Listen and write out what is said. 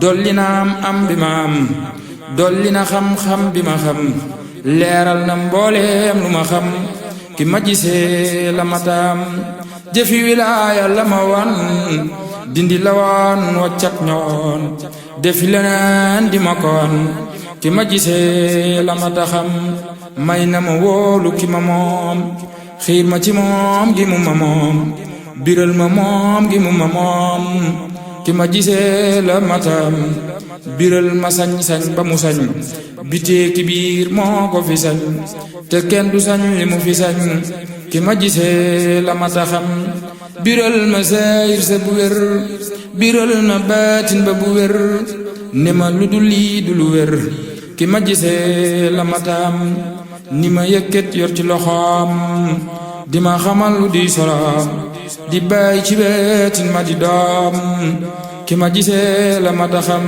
dolli na am bi ma am dolli na xam-xam bi ma xam leeral na mbooleem lu ma xam ki ma gisee la mataam jëfi wilaaya la ma wan dindi la woon waccat ñoon defi leneen di ma koon ki ma gisee la mata xam may na ma wóolu ki ma moom xiir ma ci moom gi mu ma moom biral ma moom gi mu ma moom ki ma gisee la matam biral ma sañ-sañ ba mu sañ bitee ki biir moo ko fi sañ te kenn du sañ li mu fi sañ ki ma gisee la mata xam biral ma sayir sa bu wér biral ma baatin ba bu wér ne ma lu dul lii du lu wér ki ma gisee la matam ni ma yëkkat yor ci loxoom di ma xamal lu di soloom di bàyyi ci beetin ma di doom ki ma gisee la mata xam